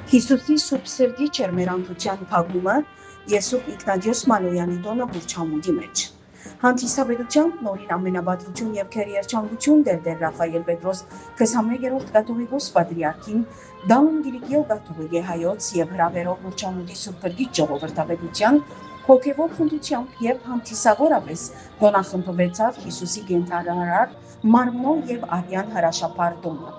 Հիսուսի Սուրբ Սրտի ճերմերանության փակումը եւ Սուրբ Իգնատիոս Մալոյանի տոնը Բուրչամուդի մեջ։ Հանդիսաբերությամբ նորին ամենաբադրություն եւ քերիերջանկություն դեր Ռաֆայել Պետրոս 21-րդ կաթողիկոս պատրիարքին Դաուն Գիրիկիո կաթողիկե հայոց եւ հրավերով Բուրչամուդի Սուրբ Գրգիչ ժողովրդավետության հոգեվոր խնդությամբ եւ հանդիսավորապես դոնախմբվեցավ Հիսուսի կենթանարար մարմնո եւ արյան հրաշափառ տոնը։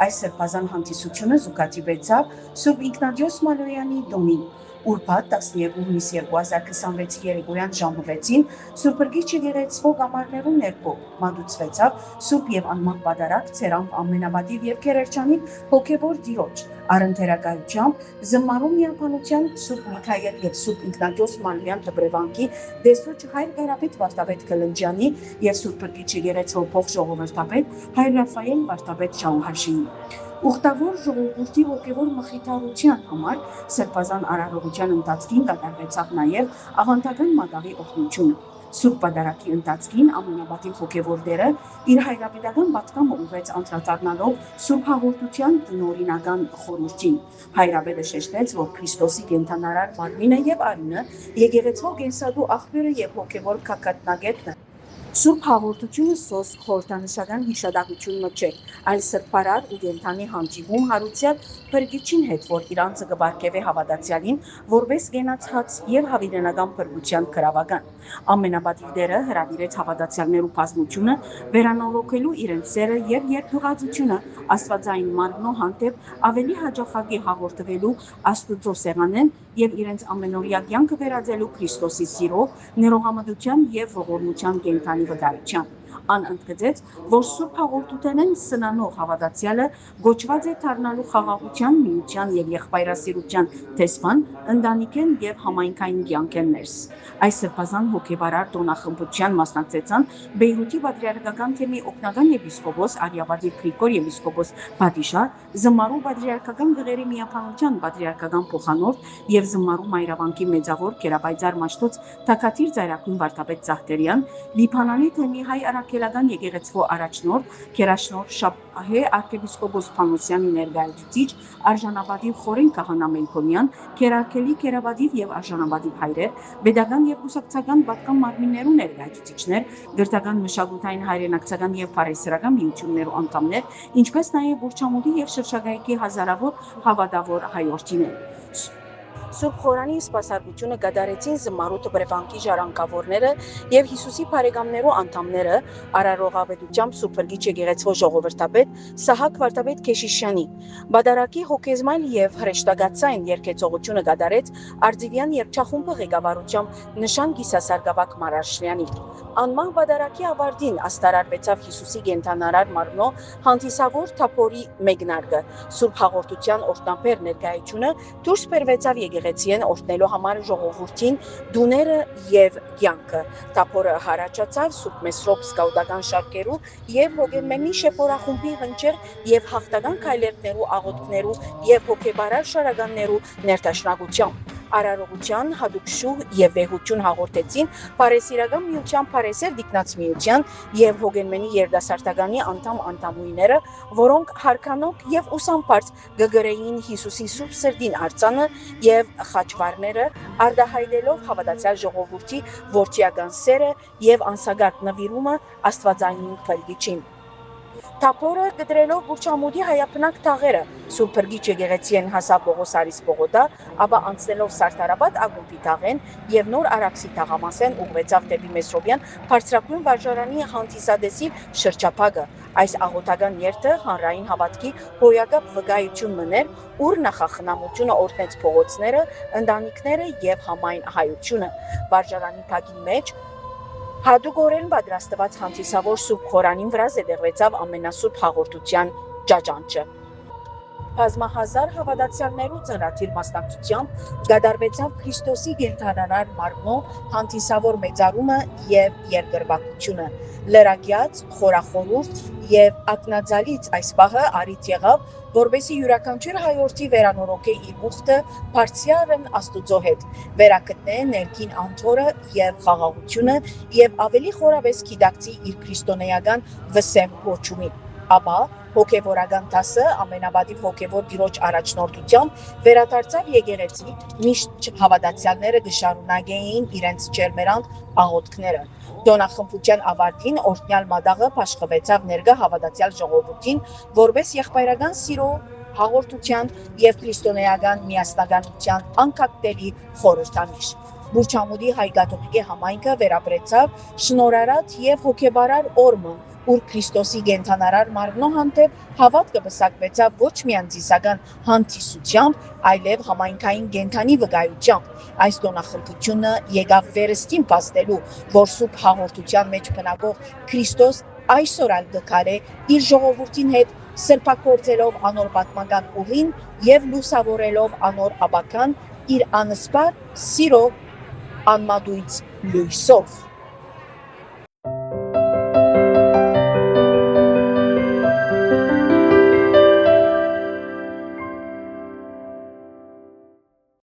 Այս սրբազան հանդիսությունը զուգադիպեցավ Սուրբ Իգնատիոս Մալոյանի տոնին, ուրբաթ 12 հունիս 2026 երեկոյան ժամը 6-ին Սուրբ Գրգիչ եկեղեցվո կամարներու ներքո մատուցվեցավ Սուրբ եւ անմահ պատարագ ցերամբ ամենաբադիվ եւ քերերջանիկ հոգեվոր Տիրոջ առընթերակայությամբ զմարու միապանության Սուրբ Միքայել եւ Սուրբ Իգնատիոս Մալոյան դբրևանքի դեսուչ հայր Կարապետ Վարդապետ Կլնջյանի եւ Սուրբ Գրգիչ եկեղեցվո փոխ ժողովրդապետ հայր Ռաֆայել Վարդապետ Շահուհաշինի Ուխտավոր ժողովրդի ոգևոր մխիթարության համար սրբազան արարողության ընթացքին կատարվեցավ նաև աղանդական մատաղի օգնությունը։ Սուրբ պատարագի ընթացքին ամենաբադիվ հոգևոր դերը իր հայրապետական պատկամը ուղղեց անդրադառնալով Սուրբ հաղորդության տնօրինական խորհրդին։ Հայրապետը շեշտեց, որ Քրիստոսի կենթանարար մարմինը եւ արյունը եկեղեցվո կենսադու աղբյուրը եւ հոգևոր կակատնագետն է։ Սուրբ հաղորդությունը սոսկ խորհրդանշական հիշադակությունը չէ, այլ սրբարար ու կենթանի հանդիպում հարուցյալ փրկիչին հետ, որ իրանցը կբարգեւե հավատացյալին, որպես գենացած եւ հավիտենական փրկության գրավական։ Ամենաբադիվ դերը հրավիրեց հավատացյալներու բազմությունը վերանորոգելու իրենց սերը եւ երկյուղածությունը աստվածային մարմնո հանդեպ ավելի հաջողակի հաղորդվելու Աստուծո սեղանեն եւ իրենց ամենօրյա կյանքը վերածելու Քրիստոսի սիրով, ներողամտության եւ ողորմության կենթանի վկայությամբ։ Անընդգծեց, որ Սուրբ հաղորդութենեն սնանող հավատացյալը գոչված է դառնալու խաղաղության, միության եւ եղբայրասիրության տեսփան, ընտանիքեն եւ համայնքային կյանքեն ներս։ Այս սրբազան հոգեբարար տոնախմբության մասնակցեցան Բեյրութի պատրիարքական թեմի օգնական եպիսկոպոս Արիավադի Գրիգոր եպիսկոպոս Բադիշար, Զմարու պատրիարքական գղերի միապանության պատրիարքական փոխանորդ եւ Զմարու մայրավանքի մեծավոր Կերապայծառ Մաշտոց Թակաթիր Ծայրակուն Վարդապետ Զահտերյան, Լիբանանի թեմի հայ արաքելական եկեղեցվո առաջնորդ Քերաշնորհ Շաբահե arczepiskopos Փանոսյանի ներկայացուցիչ արժանապատիվ Խորեն Քահանա Մելքոնյան, Քերարքելի Քերաբադիվ եւ արժանապատիվ հայրեր, pedagogan եւ ուսակցական պատկան մարմիններու ներկայացուցիչներ, գրթական մշակութային հայրենակցական եւ բարեսրական միություններու անդամներ, ինչպես նաեւ Բուրչամուդի եւ շրջագայքի հազարավոր հավատավոր հայորդիներ։ Սուրբ Խորանի սպասարկությունը կատարեցին Զմարու դբրևանքի ժառանգավորները եւ Հիսուսի բարեկամներու անդամները արարողավետությամբ Սուրբ Գրգիչ եկեղեցվո ժողովրդապետ Սահակ Վարդապետ Քեշիշյանի։ Բադարակի հոգեզմայլ եւ հրեշտակացային երկեցողությունը կատարեց Արձիվյան երգչախումբը ղեկավարությամբ Նշան Գիսասարգսակ Մարաշլյանի։ Անմահ բադարակի ավարտին աստարարվեցավ Հիսուսի կենթանարար մարմնո հանդիսավոր թափորի մեկնարկը։ Սուրբ հաղորդության օրտնապեր ներկայությունը դուրս բերվեցավ եկեղեցիեն օրհնելու համար ժողովրդին դուները եւ կյանքը։ Թափորը հարաճացավ Սուրբ Մեսրոպ սկաուտական շարքերու եւ հոգեմենի շեփորախումբի հնչեր եւ հաղթական քայլերներու աղոթքներու եւ հոգեբարար շարականներու ներդաշնակությամբ։ Արարողության, հadouk շուհ եւ վեհություն հաղորդեցին Փարեսիրական միության Փարեսեր դիկնած միության եւ Հոգենմենի երդասարտականի անդամույները, որոնք հարկանոք եւ ուսամբարձ գգրեին Հիսուսի Սուրբ Սրտին արձանը եւ խաչվարները արդահայտելով հավատացյալ ժողովրդի ворթիական սերը եւ անսագարտ նվիրումը Աստվածային Փրկիչին։ Թափորը գդրելով Բուրչամուդի հայապնակ թաղերը Սուրբ Գրգիչ եկեղեցիեն հասավ Պողոս Արիսպողոտա, ապա անցնելով Սարտարաբադ ակումբի թաղեն եւ նոր Արաքսի թաղամասեն ուղղվեցավ դեպի Մեսրոպյան բարձրակույն վարժարանի հանդիսադեսի շրջափակը։ Այս աղոթական երթը հանրային հավատքի հոյակապ վկայություն մներ, ուր նախախնամությունը օրհնեց փողոցները, ընտանիքները եւ համայն հայությունը։ Վարժարանի փակի մեջ հadoukորեն պատրաստված հանդիսավոր Սուրբ Խորանին վրա զետեղվեցավ ամենասուրբ հաղորդության ճաճանճը։ Բազմահազար հավատացյալներու ծրաթիր մասնակցությամբ կատարվեցավ Քրիստոսի կենթանարար մարմնո հանդիսավոր մեծարումը եւ երկրպագությունը։ Լրագյաց, խորախորուրդ եւ ակնածալից այս պահը արիտ եղավ, որբեսի յուրաքանչյուր հայորդի վերանորոգե իր ուխտը բարձրարն Աստուծո հետ, վերակտնե ներքին անթորը եւ խաղաղությունը եւ ավելի խորավես գիտակցի իր քրիստոնեական վսեմ հոչումի։ Ապա հոգևորական դասը ամենաբադիվ հոգևոր գիրոջ առաջնորդությամբ վերադարձավ եկեղեցի, միշտ հավատացյալները կշարունակեին իրենց ջերմերանդ աղոթքները։ Դոնախմբության ավարտին օրհնյալ մատաղը փաշխվեցավ ներկա հավատացյալ ժողովրդին, որպես եղբայրական սիրո, հաղորդության եւ քրիստոնեական միասնականության անկախտելի խորհրդանիշ։ Բուրչամուդի հայ-կաթոլիկե համայնքը վերապրեցավ շնորհարար եւ հոգեբարար օրմը, ուր Քրիստոսի կենդանարար մարմնո հանդեպ հավատքը պսակվեցավ ոչ միայն ծիսական հանդիսությամբ, այլև համայնքային կենդանի վկայությամբ։ Այս դոնախմբությունը եկավ վերստին փաստելու, որ սուրբ հաղորդության մեջ բնակող Քրիստոս այսօր ալ գկարե իր ժողովրդին հետ սրբակործելով անոր պատմական ուղին եւ լուսավորելով անոր աբական իր անսպար սիրո անմատույց լույսով։